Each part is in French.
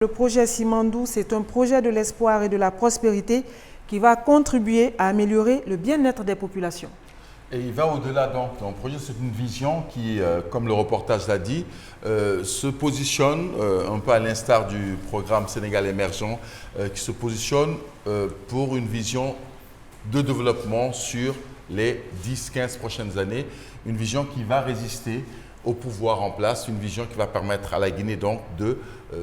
Le projet Simandou, c'est un projet de l'espoir et de la prospérité qui va contribuer à améliorer le bien-être des populations. Et il va au-delà donc. Ton projet, c'est une vision qui, comme le reportage l'a dit, se positionne un peu à l'instar du programme Sénégal émergent, qui se positionne pour une vision de développement sur les 10-15 prochaines années. Une vision qui va résister au pouvoir en place, une vision qui va permettre à la Guinée donc de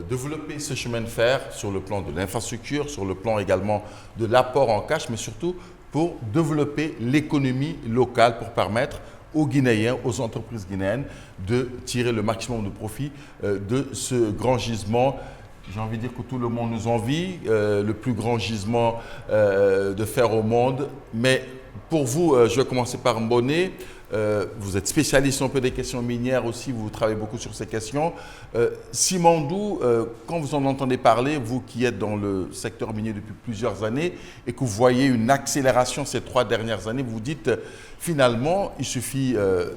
développer ce chemin de fer sur le plan de l'infrastructure, sur le plan également de l'apport en cash, mais surtout pour développer l'économie locale, pour permettre aux Guinéens, aux entreprises guinéennes de tirer le maximum de profit de ce grand gisement. J'ai envie de dire que tout le monde nous envie, le plus grand gisement de fer au monde. Mais pour vous, je vais commencer par Mboné. Vous êtes spécialiste un peu des questions minières aussi, vous travaillez beaucoup sur ces questions. Simandou, quand vous en entendez parler, vous qui êtes dans le secteur minier depuis plusieurs années et que vous voyez une accélération ces 3 dernières années, vous vous dites finalement, il suffit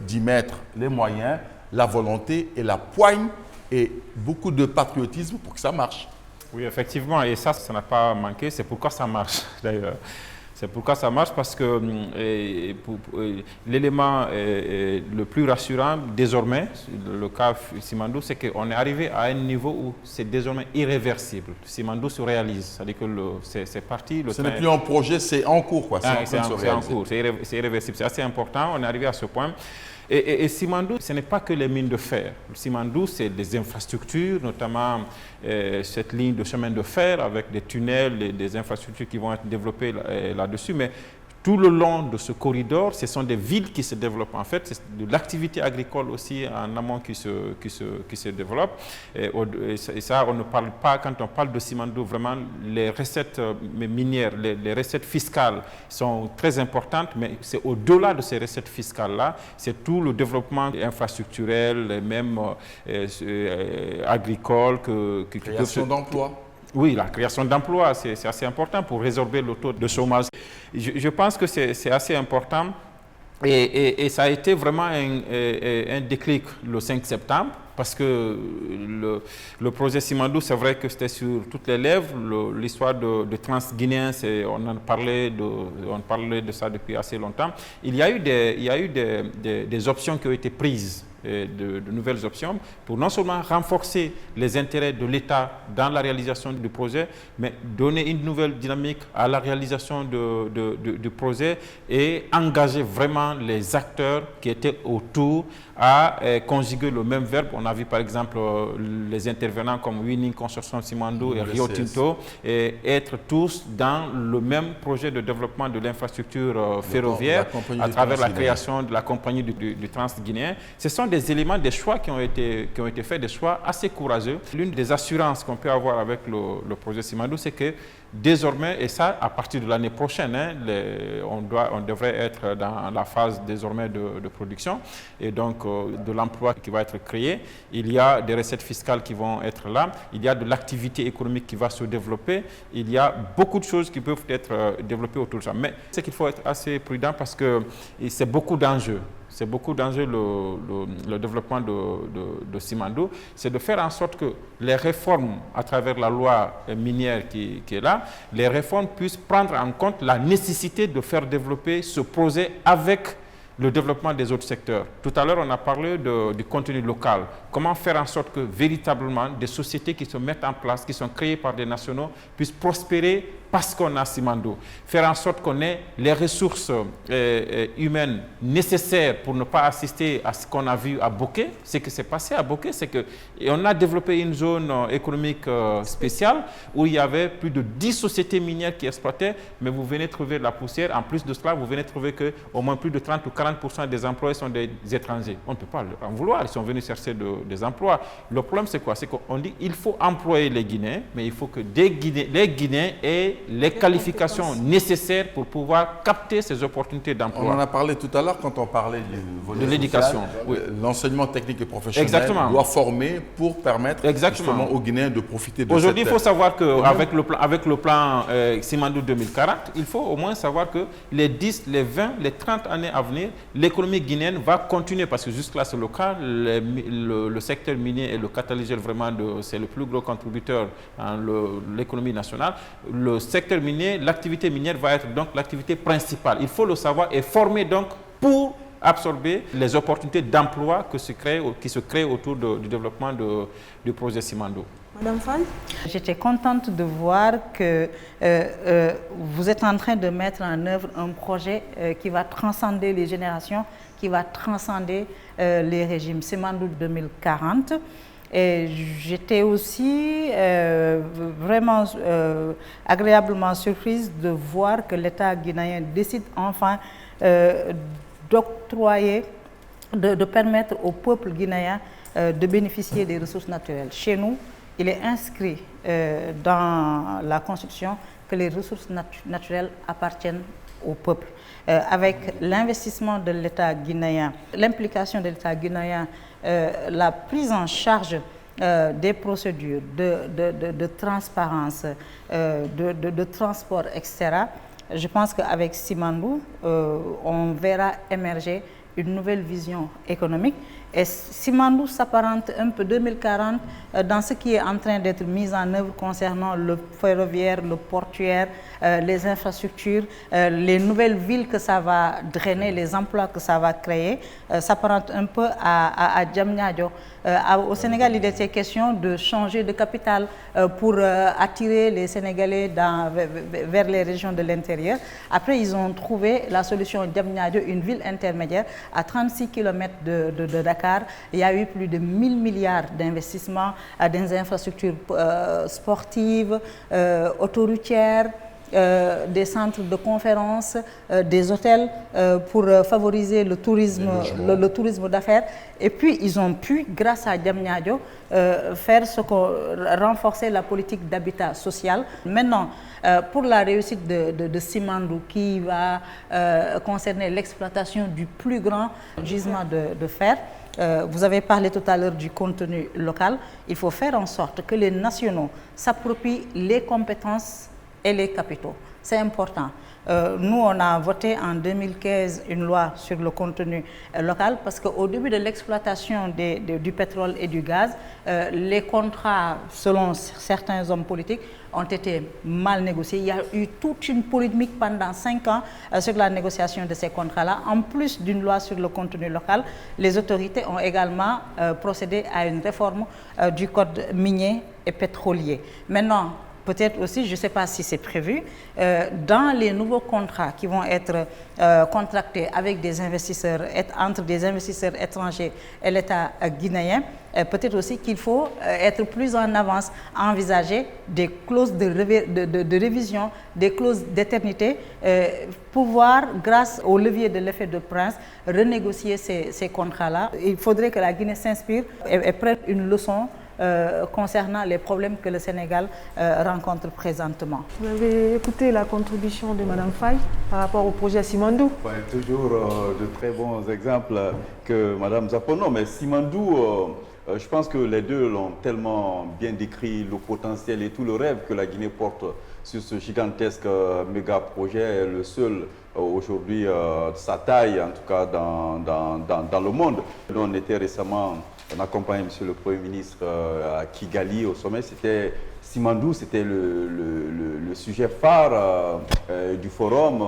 d'y mettre les moyens, la volonté et la poigne et beaucoup de patriotisme pour que ça marche. Oui, effectivement, et ça n'a pas manqué, c'est pourquoi ça marche d'ailleurs. C'est pourquoi ça marche, parce que l'élément le plus rassurant désormais, le cas Simandou, c'est qu'on est arrivé à un niveau où c'est désormais irréversible. Simandou se réalise, c'est-à-dire que c'est parti. Ce n'est plus un projet, c'est en cours, quoi. C'est en cours, c'est irréversible, c'est assez important, on est arrivé à ce point. Et Simandou, ce n'est pas que les mines de fer. Simandou, c'est des infrastructures, notamment cette ligne de chemin de fer avec des tunnels, des infrastructures qui vont être développées là-dessus. Mais tout le long de ce corridor, ce sont des villes qui se développent. En fait, c'est de l'activité agricole aussi en amont qui se développe. Et ça, on ne parle pas, quand on parle de Simandou, vraiment, les recettes minières, les recettes fiscales sont très importantes, mais c'est au-delà de ces recettes fiscales-là, c'est tout le développement infrastructurel, même agricole. Création d'emplois. Oui, la création d'emplois, c'est assez important pour résorber le taux de chômage. Je pense que c'est assez important et ça a été vraiment un déclic le 5 septembre parce que le projet Simandou, c'est vrai que c'était sur toutes les lèvres. L'histoire de Transguinéen, on parlait de ça depuis assez longtemps. Il y a eu des options qui ont été prises. De nouvelles options pour non seulement renforcer les intérêts de l'État dans la réalisation du projet, mais donner une nouvelle dynamique à la réalisation du projet et engager vraiment les acteurs qui étaient autour à conjuguer le même verbe. On a vu par exemple les intervenants comme Winning Consortium Simandou et Rio Tinto et être tous dans le même projet de développement de l'infrastructure ferroviaire à travers la création de la compagnie du Transguinéen. Ce sont des éléments, des choix qui ont été faits, des choix assez courageux. L'une des assurances qu'on peut avoir avec le projet Simandou, c'est que désormais, et ça à partir de l'année prochaine, on devrait être dans la phase désormais de production et donc de l'emploi qui va être créé. Il y a des recettes fiscales qui vont être là, il y a de l'activité économique qui va se développer, il y a beaucoup de choses qui peuvent être développées autour de ça. Mais c'est qu'il faut être assez prudent parce que c'est beaucoup d'enjeux. C'est beaucoup d'enjeux le développement de Simandou, c'est de faire en sorte que les réformes à travers la loi minière qui est là, les réformes puissent prendre en compte la nécessité de faire développer ce projet avec le développement des autres secteurs. Tout à l'heure, on a parlé du contenu local. Comment faire en sorte que véritablement des sociétés qui se mettent en place, qui sont créées par des nationaux, puissent prospérer parce qu'on a Simandou. Faire en sorte qu'on ait les ressources humaines nécessaires pour ne pas assister à ce qu'on a vu à Boké. Ce qui s'est passé à Boké, c'est qu'on a développé une zone économique spéciale où il y avait plus de 10 sociétés minières qui exploitaient, mais vous venez trouver de la poussière. En plus de cela, vous venez trouver qu'au moins plus de 30 ou 40% des employés sont des étrangers. On ne peut pas en vouloir, ils sont venus chercher des emplois. Le problème, c'est quoi? C'est qu'on dit qu'il faut employer les Guinéens, mais il faut que les Guinéens aient les qualifications nécessaires pour pouvoir capter ces opportunités d'emploi. On en a parlé tout à l'heure quand on parlait du volet de l'éducation. Oui. L'enseignement technique et professionnel Exactement. doit former pour permettre justement aux Guinéens de profiter de Aujourd'hui, il faut savoir qu'avec le plan Simandou 2040, il faut au moins savoir que les 10, les 20, les 30 années à venir, l'économie guinéenne va continuer, parce que jusque-là c'est le cas, le secteur minier est le catalyseur vraiment, c'est le plus gros contributeur à l'économie nationale. Le secteur minier, l'activité minière va être donc l'activité principale. Il faut le savoir et former donc pour absorber les opportunités d'emploi qui se créent autour du développement du projet Simandou. Madame Faye? J'étais contente de voir que vous êtes en train de mettre en œuvre un projet qui va transcender les générations, qui va transcender les régimes. Simandou 2040. Et j'étais aussi vraiment agréablement surprise de voir que l'État guinéen décide enfin d'octroyer, de permettre au peuple guinéen de bénéficier des ressources naturelles. Chez nous, il est inscrit dans la Constitution que les ressources naturelles appartiennent au peuple. Avec l'investissement de l'État guinéen, l'implication de l'État guinéen, la prise en charge des procédures de transparence, de transport, etc., je pense qu'avec Simandou, on verra émerger une nouvelle vision économique. Et Simandou s'apparente un peu 2040 dans ce qui est en train d'être mis en œuvre concernant le ferroviaire, le portuaire, les infrastructures, les nouvelles villes que ça va drainer, les emplois que ça va créer, s'apparente un peu à Diamniadio. Au Sénégal, il était question de changer de capitale pour attirer les Sénégalais vers les régions de l'intérieur. Après, ils ont trouvé la solution Diamniadio, une ville intermédiaire à 36 km de Dakar. Il y a eu plus de 1000 milliards d'investissements dans des infrastructures sportives, autoroutières, des centres de conférences, des hôtels pour favoriser le tourisme d'affaires. Et puis, ils ont pu, grâce à Diamniadio, renforcer la politique d'habitat social. Maintenant, pour la réussite de Simandou, qui va concerner l'exploitation du plus grand gisement de fer, vous avez parlé tout à l'heure du contenu local. Il faut faire en sorte que les nationaux s'approprient les compétences et les capitaux. C'est important. Nous, on a voté en 2015 une loi sur le contenu local parce qu'au début de l'exploitation du pétrole et du gaz, les contrats, selon certains hommes politiques, ont été mal négociés. Il y a eu toute une polémique pendant 5 ans sur la négociation de ces contrats-là. En plus d'une loi sur le contenu local, les autorités ont également procédé à une réforme du code minier et pétrolier. Maintenant, peut-être aussi, je ne sais pas si c'est prévu, dans les nouveaux contrats qui vont être contractés avec des investisseurs, entre des investisseurs étrangers et l'État guinéen, peut-être aussi qu'il faut être plus en avance, envisager des clauses de révision, des clauses d'éternité, pouvoir, grâce au levier de l'effet de prince, renégocier ces contrats-là. Il faudrait que la Guinée s'inspire et prenne une leçon concernant les problèmes que le Sénégal rencontre présentement. Vous avez écouté la contribution de Mme Faye par rapport au projet Simandou? Toujours de très bons exemples que Mme Zapono, mais Simandou, je pense que les deux l'ont tellement bien décrit, le potentiel et tout le rêve que la Guinée porte sur ce gigantesque méga projet, le seul aujourd'hui de sa taille, en tout cas dans le monde. On était récemment, on accompagne M. le Premier ministre à Kigali au sommet, c'était Simandou, c'était le sujet phare du forum.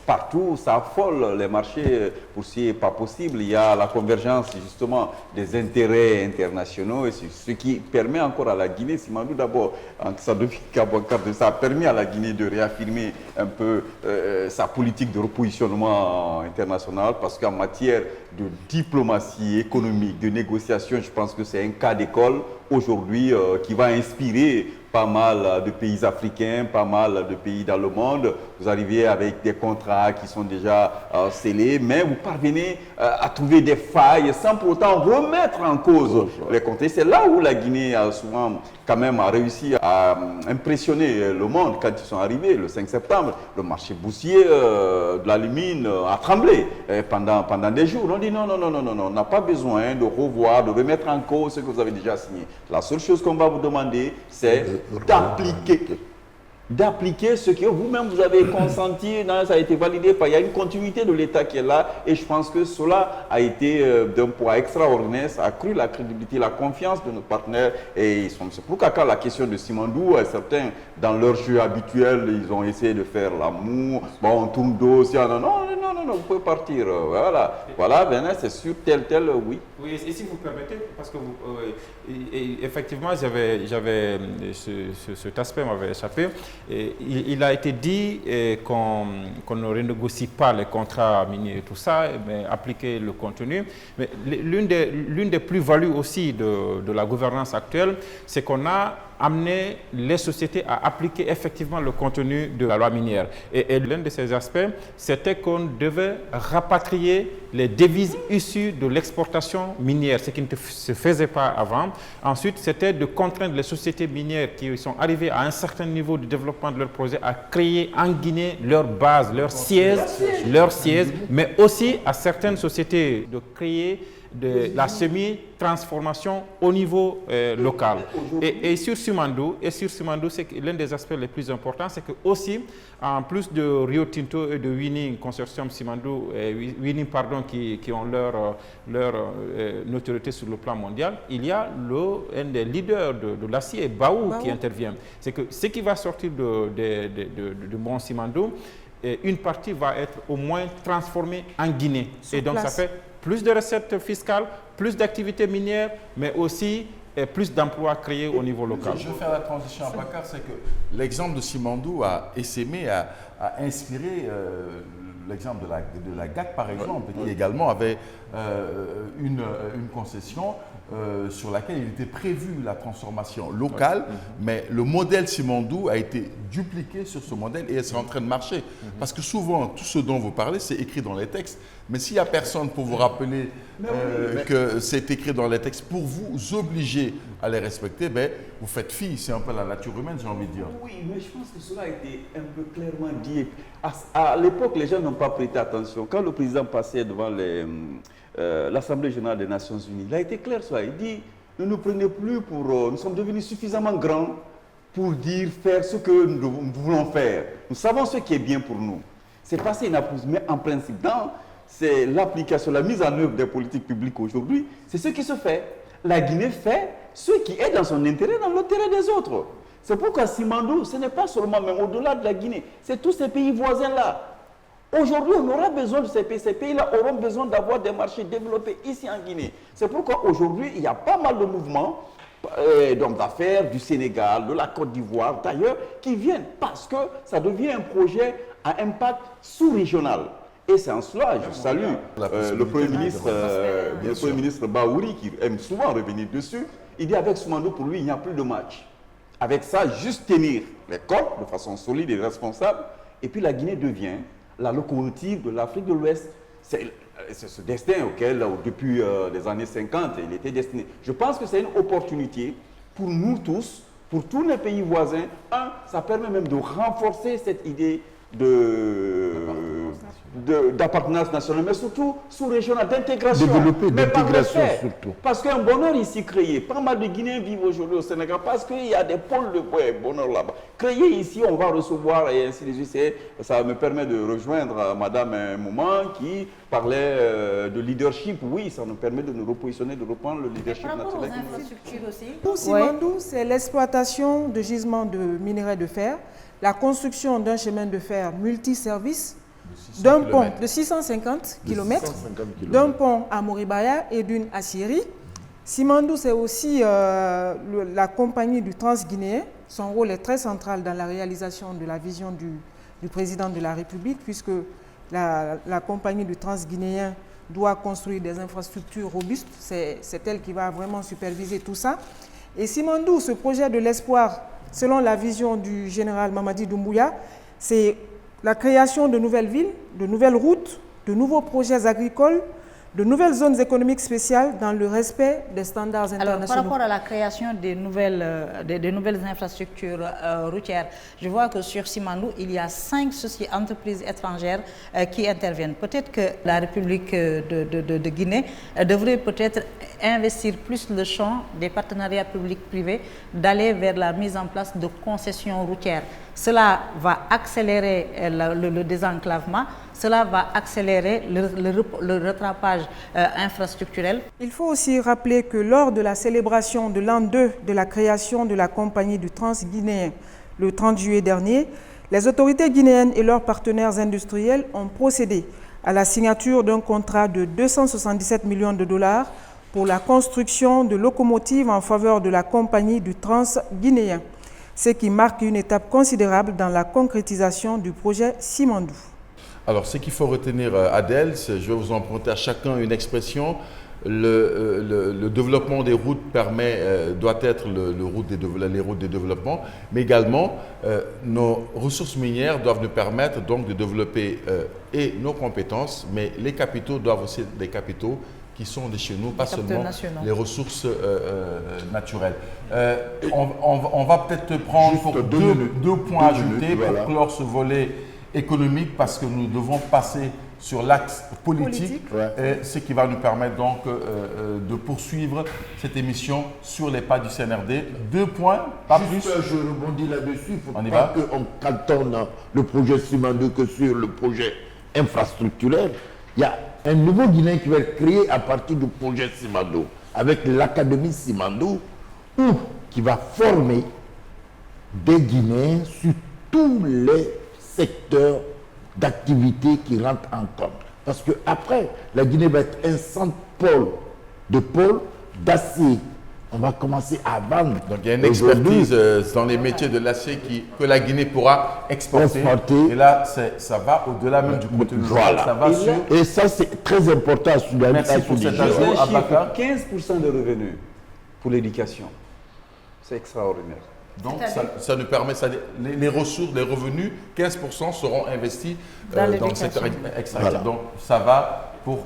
Partout, ça affole les marchés, pour ce qui n'est pas possible. Il y a la convergence justement des intérêts internationaux, et ce qui permet encore à la Guinée, Simandou d'abord, ça a permis à la Guinée de réaffirmer un peu sa politique de repositionnement international, parce qu'en matière de diplomatie économique, de négociation, je pense que c'est un cas d'école aujourd'hui qui va inspirer pas mal de pays africains, pas mal de pays dans le monde. Vous arrivez avec des contrats qui sont déjà scellés, mais vous parvenez à trouver des failles sans pour autant remettre en cause les contrats. C'est là où la Guinée a souvent quand même réussi à impressionner le monde quand ils sont arrivés le 5 septembre. Le marché boursier de l'alumine a tremblé pendant des jours. On dit non, on n'a pas besoin de revoir, de remettre en cause ce que vous avez déjà signé. La seule chose qu'on va vous demander, c'est d'appliquer ce que vous-même vous avez consenti, ça a été validé, il y a une continuité de l'État qui est là et je pense que cela a été d'un poids extraordinaire, ça a accru la crédibilité, la confiance de nos partenaires et c'est pourquoi quand la question de Simandou, certains dans leur jeu habituel, ils ont essayé de faire l'amour, bon on tourne dos, non, vous pouvez partir, voilà, Benin c'est sûr, tel, oui. Oui, et si vous permettez, parce que effectivement, cet aspect m'avait échappé. Il a été dit qu'on ne renégocie pas les contrats miniers et tout ça, mais appliquer le contenu. Mais l'une des plus-values aussi de la gouvernance actuelle, c'est qu'on a amené les sociétés à appliquer effectivement le contenu de la loi minière. Et l'un de ces aspects, c'était qu'on devait rapatrier les devises issues de l'exportation minière, ce qui ne se faisait pas avant. Ensuite, c'était de contraindre les sociétés minières qui sont arrivées à un certain niveau de développement de leur projet à créer en Guinée leur base, leur siège, mais aussi à certaines sociétés de créer de la semi-transformation au niveau local. Et sur Simandou, c'est l'un des aspects les plus importants, c'est que aussi, en plus de Rio Tinto et de Winning, consortium Simandou, qui ont leur notoriété sur le plan mondial, il y a un des leaders de l'acier, Baou, qui intervient. C'est que ce qui va sortir de Mont Simandou, une partie va être au moins transformée en Guinée. Et donc ça fait plus de recettes fiscales, plus d'activités minières, mais aussi plus d'emplois créés au niveau local. Je vais faire la transition à Bakar, c'est que l'exemple de Simandou a essaimé, a inspiré l'exemple de la GAC par exemple, qui également avait une concession sur laquelle il était prévu la transformation locale, mais le modèle Simandou a été dupliqué sur ce modèle et c'est en train de marcher. Parce que souvent, tout ce dont vous parlez, c'est écrit dans les textes. Mais s'il n'y a personne pour vous rappeler que c'est écrit dans les textes, pour vous obliger à les respecter, ben, vous faites fi. C'est un peu la nature humaine, j'ai envie de dire. Oui, mais je pense que cela a été un peu clairement dit. À l'époque, les gens n'ont pas prêté attention. Quand le président passait devant l'Assemblée générale des Nations Unies, il a été clair ça. Il dit, ne nous prenez plus pour... nous sommes devenus suffisamment grands pour faire ce que nous voulons faire. Nous savons ce qui est bien pour nous. C'est passé inaperçu, mais en principe, c'est l'application, la mise en œuvre des politiques publiques aujourd'hui, c'est ce qui se fait. La Guinée fait ce qui est dans son intérêt, dans l'intérêt des autres. C'est pourquoi Simandou, ce n'est pas seulement même au-delà de la Guinée, c'est tous ces pays voisins-là. Aujourd'hui, on aura besoin de ces pays. Ces pays-là auront besoin d'avoir des marchés développés ici en Guinée. C'est pourquoi aujourd'hui, il y a pas mal de mouvements d'hommes d'affaires du Sénégal, de la Côte d'Ivoire, d'ailleurs, qui viennent parce que ça devient un projet à impact sous-régional. Et c'est en cela, je salue le Premier ministre Baouri, qui aime souvent revenir dessus. Il dit avec Simandou, pour lui, il n'y a plus de match. Avec ça, juste tenir les côtes de façon solide et responsable. Et puis la Guinée devient la locomotive de l'Afrique de l'Ouest. C'est ce destin auquel, depuis les années 50, il était destiné. Je pense que c'est une opportunité pour nous tous, pour tous les pays voisins. Ça permet même de renforcer cette idée d'appartenance nationale, mais surtout sous-régionale, d'intégration. Développer d'intégration surtout. Parce qu'un bonheur ici créé, pas mal de Guinéens vivent aujourd'hui au Sénégal parce qu'il y a des pôles de bonheur là-bas. Créé ici, on va recevoir et ainsi de suite. Ça me permet de rejoindre Madame un moment qui parlait de leadership. Oui, ça nous permet de nous repositionner, de reprendre le leadership national. Par rapport aux infrastructures aussi. Pour Simandou, c'est l'exploitation de gisements de minerais de fer, la construction d'un chemin de fer multiservice, d'un pont de 650 km, d'un pont à Moribaya et d'une aciérie. Simandou, c'est aussi la compagnie du Transguinéen. Son rôle est très central dans la réalisation de la vision du président de la République, puisque la compagnie du Transguinéen doit construire des infrastructures robustes. C'est elle qui va vraiment superviser tout ça. Et Simandou, ce projet de l'espoir, selon la vision du général Mamadi Doumbouya, c'est la création de nouvelles villes, de nouvelles routes, de nouveaux projets agricoles, de nouvelles zones économiques spéciales dans le respect des standards internationaux. Alors, par rapport à la création des nouvelles infrastructures routières, je vois que sur Simandou, il y a 5 entreprises étrangères qui interviennent. Peut-être que la République de Guinée devrait peut-être investir plus le champ des partenariats publics-privés, d'aller vers la mise en place de concessions routières. Cela va accélérer le désenclavement, cela va accélérer le rattrapage infrastructurel. Il faut aussi rappeler que lors de la célébration de l'an 2 de la création de la compagnie du Trans-Guinéen, le 30 juillet dernier, les autorités guinéennes et leurs partenaires industriels ont procédé à la signature d'un contrat de 277 millions de dollars pour la construction de locomotives en faveur de la compagnie du Trans-Guinéen, ce qui marque une étape considérable dans la concrétisation du projet Simandou. Alors, ce qu'il faut retenir, Adèle, je vais vous emprunter à chacun une expression. Le développement des routes doit être les routes de développement, mais également nos ressources minières doivent nous permettre donc de développer et nos compétences, mais les capitaux doivent aussi être des capitaux qui sont de chez nous, pas seulement les ressources naturelles. On va peut-être prendre pour deux points ajoutés pour clore ce volet économique, parce que nous devons passer sur l'axe politique. Ce qui va nous permettre donc de poursuivre cette émission sur les pas du CNRD. 2 points, pas plus. Je rebondis là-dessus. Il faut pas qu'on cantonne le projet Simandou que sur le projet infrastructurel. Il y a un nouveau Guinéen qui va être créé à partir du projet Simandou, avec l'Académie Simandou, qui va former des Guinéens sur tous les secteurs d'activité qui rentrent en compte. Parce qu'après, la Guinée va être un centre de pôle d'acier. On va commencer à vendre. Donc il y a une expertise dans les métiers de l'acier que la Guinée pourra exporter. Et là, ça va au-delà même du contenu. Voilà. Ça va et ça, c'est très important à souligner. Merci pour cet ajout, Abakar. 15% de revenus pour l'éducation. C'est extraordinaire. Donc, ça nous permet, les ressources, les revenus, 15% seront investis dans le secteur extractif. Voilà. Donc, ça va pour,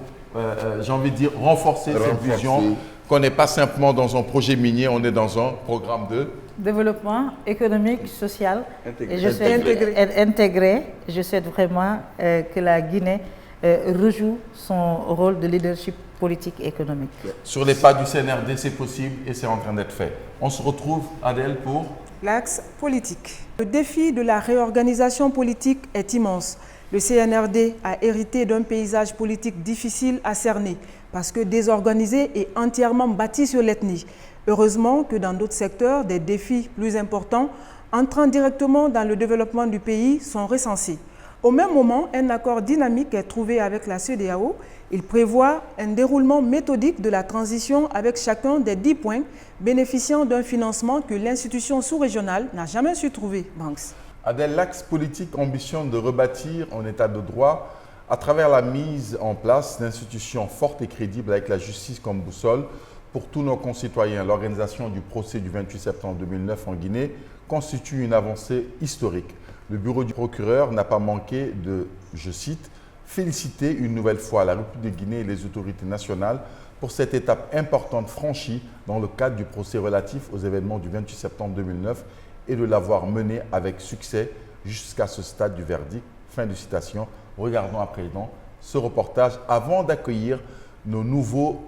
j'ai envie de dire, renforcer cette vision qu'on n'est pas simplement dans un projet minier, on est dans un programme de développement économique, social intégré. Et je souhaite intégré. Je souhaite vraiment que la Guinée rejoue son rôle de leadership politique et économique. Sur les pas du CNRD, c'est possible et c'est en train d'être fait. On se retrouve, Adèle, pour l'axe politique. Le défi de la réorganisation politique est immense. Le CNRD a hérité d'un paysage politique difficile à cerner parce que désorganisé et entièrement bâti sur l'ethnie. Heureusement que dans d'autres secteurs, des défis plus importants entrant directement dans le développement du pays sont recensés. Au même moment, un accord dynamique est trouvé avec la CEDEAO. Il prévoit un déroulement méthodique de la transition avec chacun des 10 points bénéficiant d'un financement que l'institution sous-régionale n'a jamais su trouver. Banks. Adèle, l'axe politique ambitionne de rebâtir un état de droit à travers la mise en place d'institutions fortes et crédibles avec la justice comme boussole pour tous nos concitoyens. L'organisation du procès du 28 septembre 2009 en Guinée constitue une avancée historique. Le bureau du procureur n'a pas manqué de, je cite, féliciter une nouvelle fois la République de Guinée et les autorités nationales pour cette étape importante franchie dans le cadre du procès relatif aux événements du 28 septembre 2009 et de l'avoir mené avec succès jusqu'à ce stade du verdict. Fin de citation. Regardons à présent ce reportage avant d'accueillir nos nouveaux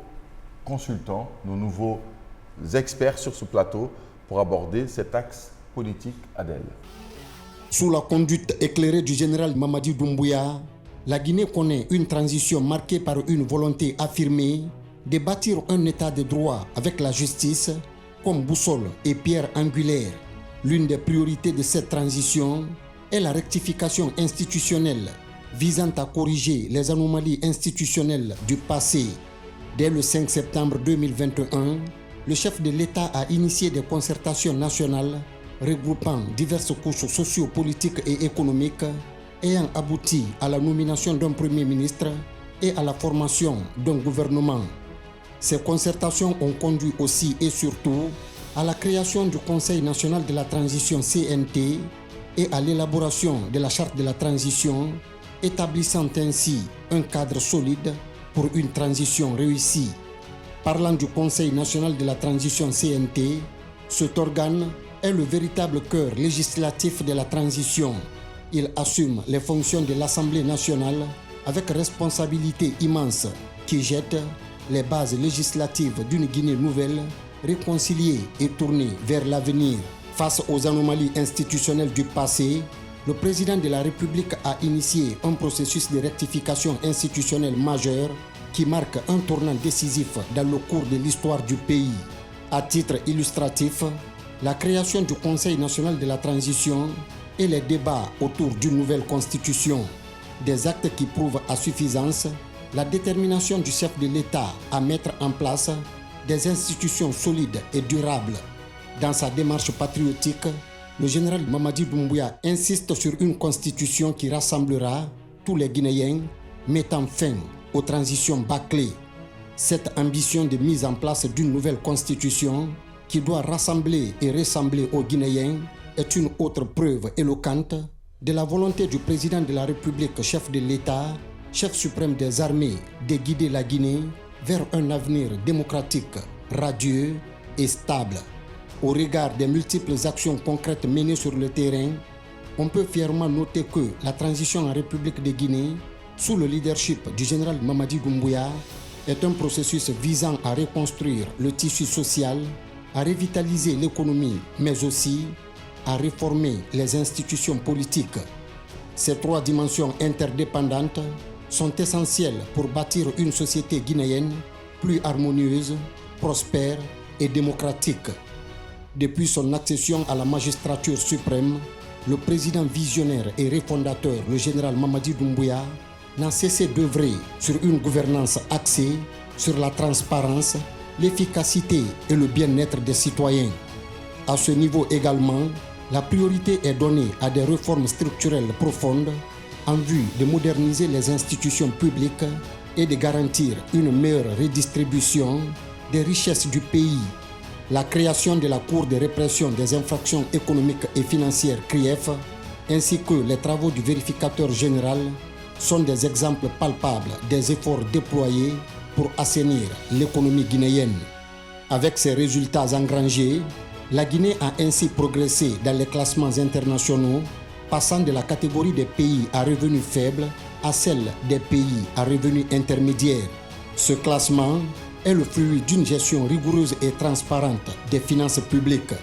consultants, nos nouveaux experts sur ce plateau pour aborder cet axe politique. Adèle. Sous la conduite éclairée du général Mamadi Doumbouya, la Guinée connaît une transition marquée par une volonté affirmée de bâtir un état de droit avec la justice comme boussole et pierre angulaire. L'une des priorités de cette transition est la rectification institutionnelle visant à corriger les anomalies institutionnelles du passé. Dès le 5 septembre 2021, le chef de l'État a initié des concertations nationales regroupant diverses couches socio-politiques et économiques ayant abouti à la nomination d'un Premier ministre et à la formation d'un gouvernement. Ces concertations ont conduit aussi et surtout à la création du Conseil national de la transition CNT et à l'élaboration de la charte de la transition, établissant ainsi un cadre solide pour une transition réussie. Parlant du Conseil national de la transition CNT, cet organe est le véritable cœur législatif de la transition. Il assume les fonctions de l'Assemblée nationale avec responsabilité immense qui jette les bases législatives d'une Guinée nouvelle, réconciliée et tournée vers l'avenir. Face aux anomalies institutionnelles du passé, le président de la République a initié un processus de rectification institutionnelle majeur qui marque un tournant décisif dans le cours de l'histoire du pays. À titre illustratif, la création du Conseil national de la transition et les débats autour d'une nouvelle constitution, des actes qui prouvent à suffisance la détermination du chef de l'État à mettre en place des institutions solides et durables. Dans sa démarche patriotique, le général Mamadi Doumbouya insiste sur une constitution qui rassemblera tous les Guinéens, mettant fin aux transitions bâclées. Cette ambition de mise en place d'une nouvelle constitution qui doit rassembler et ressembler aux Guinéens est une autre preuve éloquente de la volonté du président de la République, chef de l'État, chef suprême des armées, de guider la Guinée vers un avenir démocratique, radieux et stable. Au regard des multiples actions concrètes menées sur le terrain, on peut fièrement noter que la transition en République de Guinée, sous le leadership du général Mamadi Doumbouya, est un processus visant à reconstruire le tissu social, à revitaliser l'économie, mais aussi à réformer les institutions politiques. Ces trois dimensions interdépendantes sont essentielles pour bâtir une société guinéenne plus harmonieuse, prospère et démocratique. Depuis son accession à la magistrature suprême, le président visionnaire et refondateur, le général Mamadi Doumbouya, n'a cessé d'œuvrer sur une gouvernance axée sur la transparence, l'efficacité et le bien-être des citoyens. À ce niveau également, la priorité est donnée à des réformes structurelles profondes en vue de moderniser les institutions publiques et de garantir une meilleure redistribution des richesses du pays. La création de la Cour de répression des infractions économiques et financières CRIEF, ainsi que les travaux du vérificateur général sont des exemples palpables des efforts déployés pour assainir l'économie guinéenne. Avec ces résultats engrangés, la Guinée a ainsi progressé dans les classements internationaux, passant de la catégorie des pays à revenus faibles à celle des pays à revenus intermédiaires. Ce classement est le fruit d'une gestion rigoureuse et transparente des finances publiques.